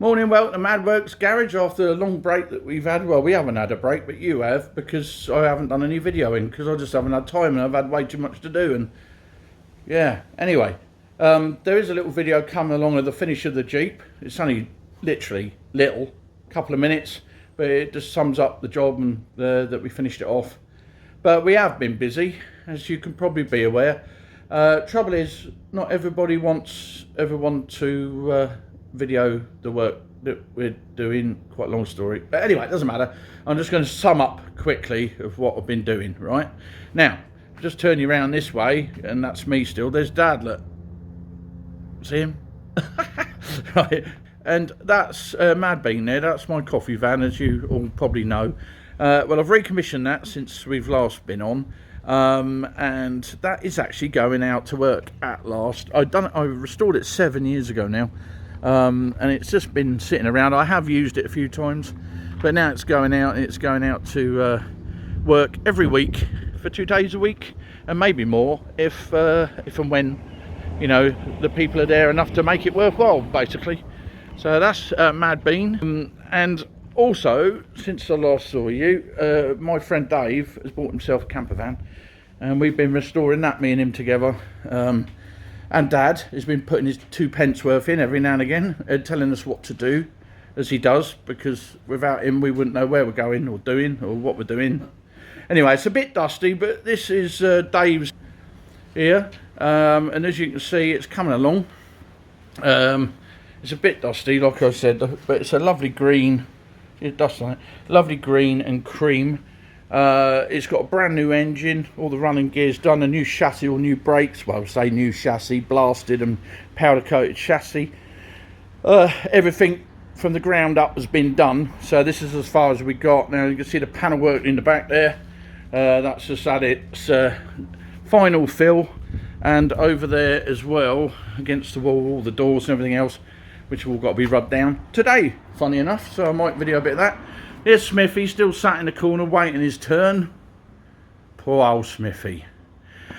Morning, welcome to Mad Works Garage after a long break that we've had. Well, we haven't had a break, but you have, because I haven't done any videoing, because I just haven't had time and I've had way too much to do. And yeah, anyway, there is a little video coming along of the finish of the Jeep. It's only literally little, couple of minutes, but it just sums up the job and that we finished it off. But we have been busy, as you can probably be aware. Trouble is, not everybody wants everyone to video the work that we're doing. Quite a long story, but anyway, it doesn't matter. I'm just going to sum up quickly of what I've been doing. Right now, just turn you around this way, and that's me still. There's Dad, look, see him? Right, and that's Mad Bean there. That's my coffee van, as you all probably know. Well, I've recommissioned that since we've last been on, and that is actually going out to work at last. I restored it 7 years ago now. And it's just been sitting around. I have used it a few times, but now it's going out, and it's going out to work every week for 2 days a week, and maybe more if and when, you know, the people are there enough to make it worthwhile, basically. So that's Mad Bean. And also, since I last saw you, my friend Dave has bought himself a camper van, and we've been restoring that, me and him together. And Dad has been putting his 2 pence worth in every now and again, and telling us what to do, as he does, because without him we wouldn't know where we're going or doing or what we're doing. Anyway, it's a bit dusty, but this is Dave's here, and as you can see, it's coming along. It's a bit dusty, like I said, but it's a lovely green. It's dust on it, lovely green and cream. It's got a brand new engine, all the running gears done, a new chassis, all new brakes, well, say new chassis, blasted and powder coated chassis. Everything from the ground up has been done, so this is as far as we got. Now you can see the panel work in the back there. That's just at its final fill, and over there as well, against the wall, all the doors and everything else, which have all got to be rubbed down today, funny enough, so I might video a bit of that. Here's Smithy, still sat in the corner waiting his turn. Poor old Smithy.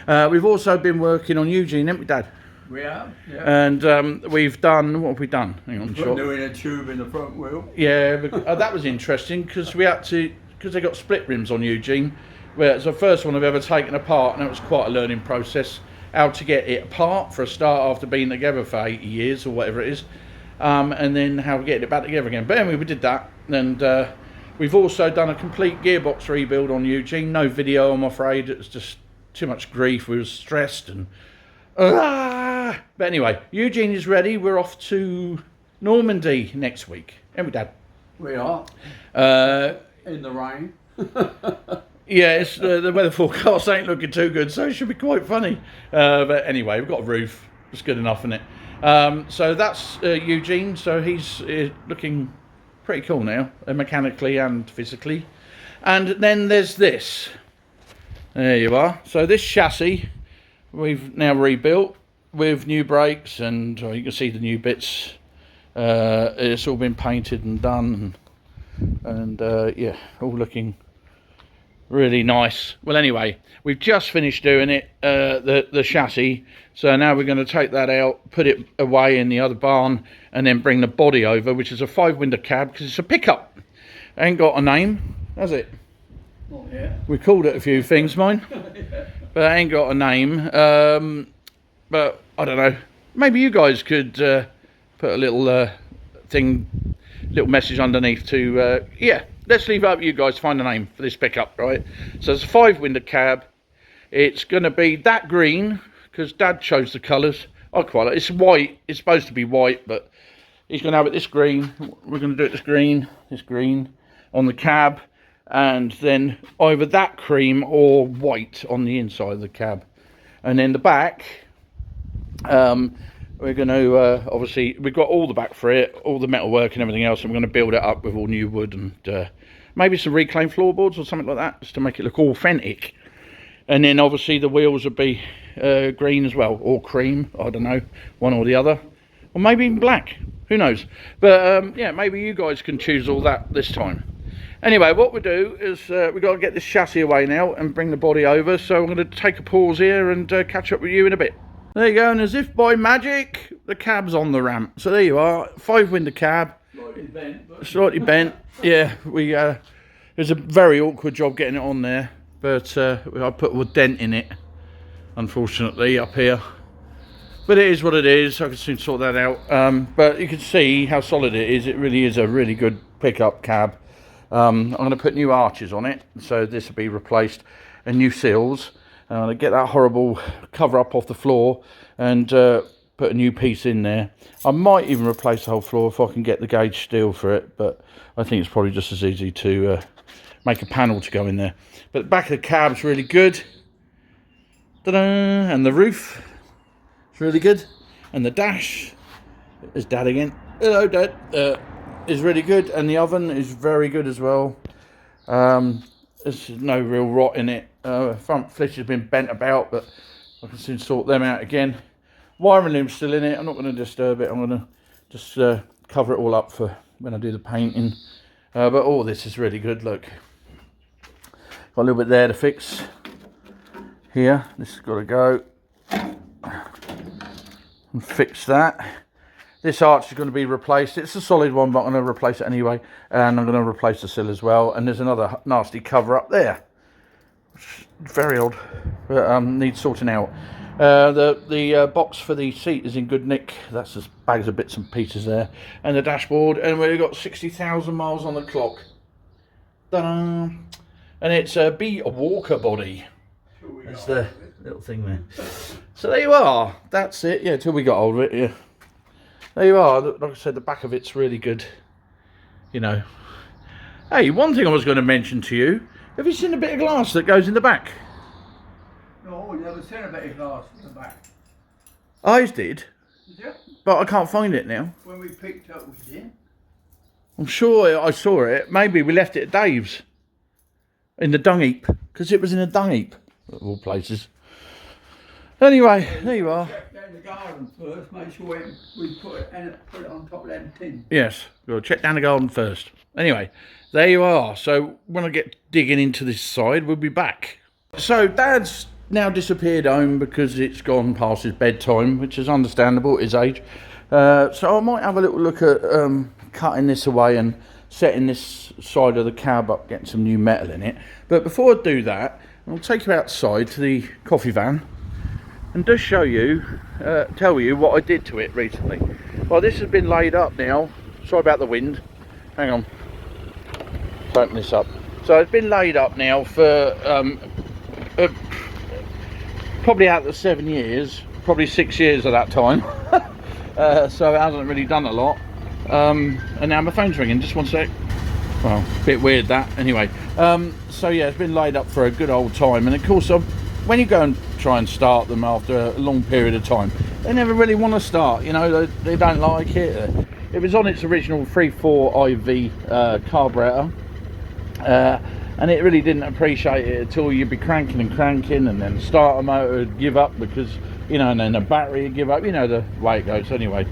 We've also been working on Eugene, haven't we, Dad? We have, yeah. And we've done, what have we done? Hang on, We're doing a tube in the front wheel. Yeah, that was interesting, because we had to, because they got split rims on Eugene. Well, it's the first one I've ever taken apart, and it was quite a learning process. How to get it apart, for a start, after being together for 80 years, or whatever it is. And then how to get it back together again. But anyway, we did that, and we've also done a complete gearbox rebuild on Eugene. No video, I'm afraid. It was just too much grief. We were stressed and... But anyway, Eugene is ready. We're off to Normandy next week. Ain't we, Dad? We are. In the rain. Yeah, it's, the weather forecast ain't looking too good, so it should be quite funny. But anyway, we've got a roof. It's good enough, isn't it? So that's Eugene. So he's looking... pretty cool now, mechanically and physically. And then there's this. There you are. So this chassis we've now rebuilt with new brakes, and you can see the new bits. It's all been painted and done, and yeah, all looking really nice. Well, anyway, we've just finished doing it, the chassis. So now we're going to take that out, put it away in the other barn, and then bring the body over, which is a 5-window cab, because it's a pickup. Ain't got a name, has it? Not yet. We called it a few things, mine, Yeah. but it ain't got a name. But I don't know. Maybe you guys could put a little little message underneath to yeah. Let's leave it up to you guys to find a name for this pickup, right? So it's a 5-window cab. It's going to be that green, because Dad chose the colours. I quite like it. It's white. It's supposed to be white, but he's going to have it this green. We're going to do it this green on the cab, and then either that cream or white on the inside of the cab. And then the back, we're going to, obviously, we've got all the back for it, all the metal work and everything else, and we're going to build it up with all new wood and maybe some reclaimed floorboards or something like that, just to make it look authentic. And then obviously the wheels would be green as well, or cream, I don't know, one or the other. Or maybe even black, who knows. But yeah, maybe you guys can choose all that this time. Anyway, what we do is we've got to get this chassis away now and bring the body over. So I'm going to take a pause here and catch up with you in a bit. There you go, and as if by magic, the cab's on the ramp. So there you are, 5-window cab. Slightly bent, but Slightly bent. Yeah, it was a very awkward job getting it on there, but I put a dent in it, unfortunately, up here. But it is what it is. I can soon sort that out. But you can see how solid it is. It really is a really good pickup cab. I'm going to put new arches on it, so this will be replaced, and new seals. I'm going to get that horrible cover up off the floor and put a new piece in there. I might even replace the whole floor if I can get the gauge steel for it, but I think it's probably just as easy to make a panel to go in there. But the back of the cab's really good. Ta-da! And the roof is really good. And the dash, there's Dad again. Hello, Dad. Is really good, and the oven is very good as well. There's no real rot in it. Front flish has been bent about, but I can soon sort them out again. Wiring loom's still in it. I'm not going to disturb it. I'm going to just cover it all up for when I do the painting. But all this is really good. Look, got a little bit there to fix. Here, this has got to go and fix that. This arch is going to be replaced. It's a solid one, but I'm going to replace it anyway. And I'm going to replace the sill as well. And there's another nasty cover up there. Very odd, but needs sorting out. The box for the seat is in good nick. That's just bags of bits and pieces there. And the dashboard. And we've got 60,000 miles on the clock. Ta-da! And it's a Walker body. That's the little thing there. So there you are. That's it. Yeah, till we got hold of it. Yeah. There you are. Like I said, the back of it's really good. You know. Hey, one thing I was going to mention to you. Have you seen the bit of glass that goes in the back? no, we never seen a bit of glass in the back. I did, Did you? but I can't find it now. When we picked up, we did. I'm sure I saw it. Maybe we left it at Dave's. In the dung heap. Because it was in a dung heap. Of all places. Anyway, there you are. Check down the garden first, make sure we put it on top of them tin. Yes, we'll check down the garden first. Anyway, there you are. So when I get digging into this side, we'll be back. So Dad's now disappeared home because it's gone past his bedtime, which is understandable at his age. So I might have a little look at cutting this away and setting this side of the cab up, getting some new metal in it. But before I do that, I'll take you outside to the coffee van and just show you, tell you what I did to it recently. Well, this has been laid up now. Sorry about the wind. Hang on. Let's open this up. So it's been laid up now for probably out of the 7 years, probably 6 years at that time. So it hasn't really done a lot. And now my phone's ringing. Just one sec. Well, a bit weird that. Anyway, so yeah, it's been laid up for a good old time. And of course, when you go and try and start them after a long period of time, they never really want to start. You know, they don't like it. It was on its original 3.4 IV carburetor, and it really didn't appreciate it at all. You'd be cranking and cranking, and then the starter motor would give up because, you know, and then the battery would give up. You know the way it goes. Anyway,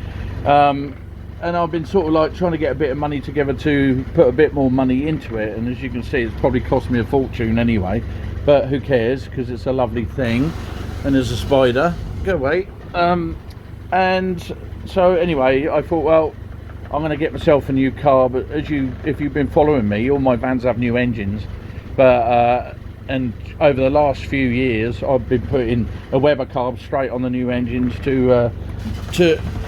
and I've been sort of like trying to get a bit of money together to put a bit more money into it, and as you can see, it's probably cost me a fortune anyway. But who cares, because it's a lovely thing. And there's a spider. Go away. And so anyway, I thought, well, I'm going to get myself a new car. But if you've been following me, all my vans have new engines. But and over the last few years, I've been putting a Weber carb straight on the new engines to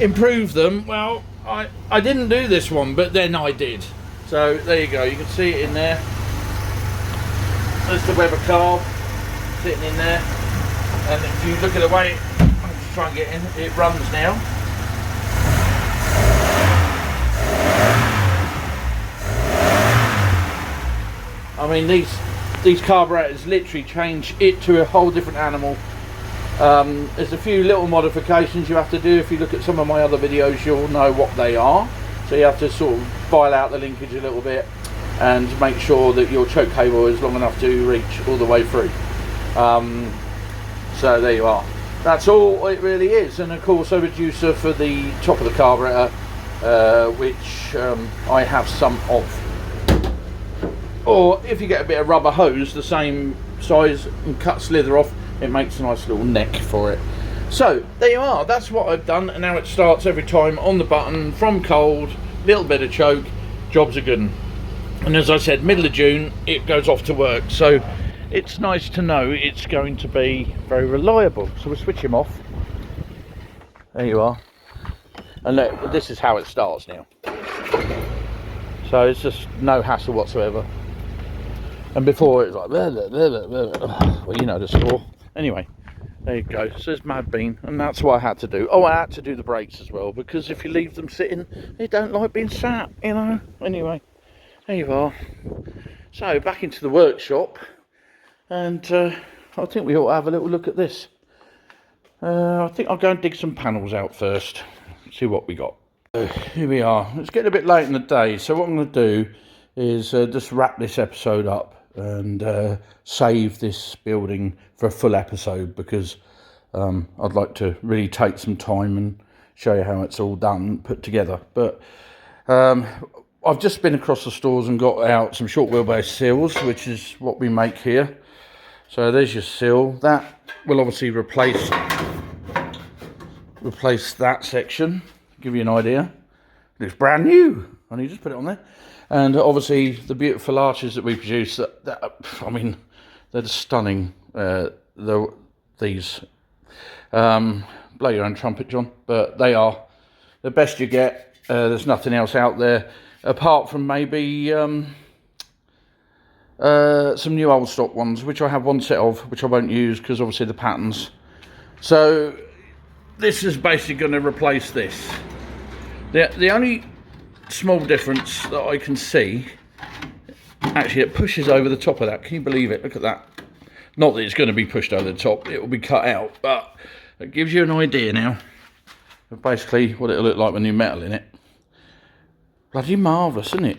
improve them. Well, I didn't do this one, but then I did. So there you go. You can see it in there. There's the Weber carb sitting in there, and if you look at the way I'm just trying to get in, it runs now. I mean, these carburetors literally change it to a whole different animal. There's a few little modifications you have to do. If you look at some of my other videos, you'll know what they are. So you have to sort of file out the linkage a little bit and make sure that your choke cable is long enough to reach all the way through. So there you are. That's all it really is. And of course, a reducer for the top of the carburetor, which I have some of. Or if you get a bit of rubber hose the same size and cut slither off, it makes a nice little neck for it. So there you are. That's what I've done, and now it starts every time on the button from cold little bit of choke, job's a good one. And as I said, middle of June it goes off to work, so it's nice to know it's going to be very reliable. So we'll switch him off. There you are. And look, this is how it starts now. So it's just no hassle whatsoever. And before it was like, blah, blah, blah, blah, blah. Well, you know the score. Anyway, there you go. So there's Mad Bean, and that's what I had to do. Oh, I had to do the brakes as well, because if you leave them sitting, they don't like being sat, you know. Anyway, there you are. So back into the workshop, and I think we ought to have a little look at this. I think I'll go and dig some panels out first, see what we got. Here we are. It's getting a bit late in the day, so what I'm going to do is just wrap this episode up and save this building for a full episode, because I'd like to really take some time and show you how it's all done, put together. But I've just been across the stores and got out some short wheelbase seals, which is what we make here. So there's your seal. That will obviously replace that section. Give you an idea. Looks brand new. I need to just put it on there. And obviously the beautiful arches that we produce, I mean, they're just stunning. These blow your own trumpet, John, but they are the best you get. There's nothing else out there apart from maybe some new old stock ones, which I have one set of, which I won't use because obviously the patterns. So this is basically going to replace this. The only small difference that I can see, actually it pushes over the top of that. Can you believe it? Look at that. Not that it's going to be pushed over the top, it will be cut out, but it gives you an idea now of basically what it'll look like with new metal in it. Bloody marvellous, isn't it?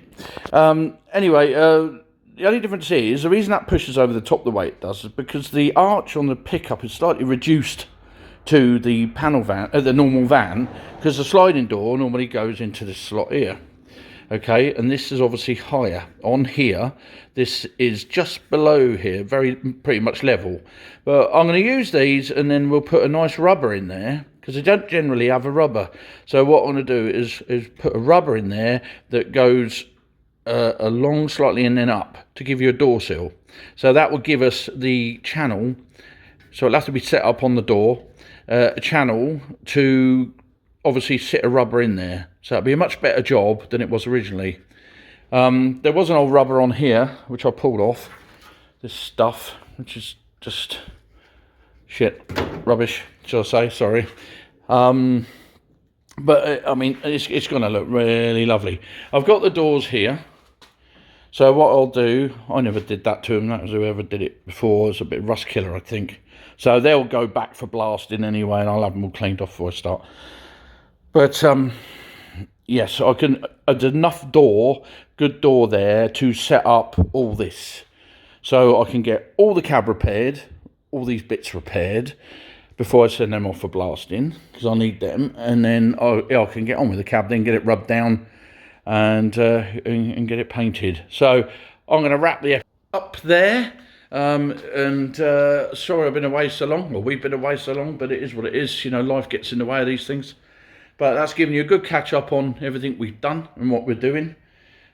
Anyway, the only difference is, the reason that pushes over the top the way it does is because the arch on the pickup is slightly reduced to the panel van, the normal van, because the sliding door normally goes into this slot here. Okay, and this is obviously higher. On here, this is just below here, pretty much level. But I'm going to use these, and then we'll put a nice rubber in there, because they don't generally have a rubber. So what I'm going to do is put a rubber in there that goes along slightly and then up to give you a door sill. So that will give us the channel. So it'll have to be set up on the door, a channel to obviously sit a rubber in there. So it'll be a much better job than it was originally. There was an old rubber on here, which I pulled off. This stuff, which is just shit, rubbish, shall I say, sorry. But I mean, it's going to look really lovely. I've got the doors here. So what I'll do, I never did that to them. That was whoever did it before. It's a bit rust killer, I think. So they'll go back for blasting anyway, and I'll have them all cleaned off before I start. But yes, I can. There's enough good door there to set up all this. So I can get all the cab repaired, all these bits repaired, before I send them off for blasting, because I need them, and then I can get on with the cab, then get it rubbed down and get it painted. So I'm going to wrap the up there. Sorry I've been away so long, or we've been away so long, but it is what it is. You know, life gets in the way of these things. But that's giving you a good catch up on everything we've done and what we're doing.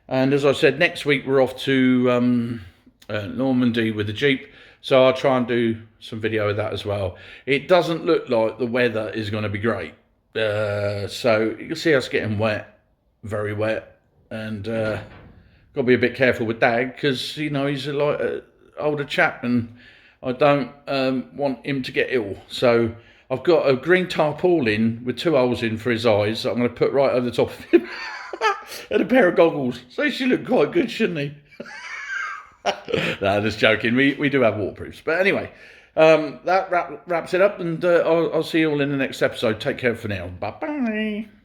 And as I said, next week we're off to Normandy with the Jeep. So I'll try and do some video of that as well. It doesn't look like the weather is going to be great. So you can see us getting wet, very wet. And got to be a bit careful with Dad, because, you know, he's like an older chap and I don't want him to get ill. So I've got a green tarpaulin with 2 holes in for his eyes that I'm going to put right over the top of him. And a pair of goggles. So he should look quite good, shouldn't he? No, just joking. We do have waterproofs. But anyway, that wraps it up, and I'll see you all in the next episode. Take care for now. Bye-bye.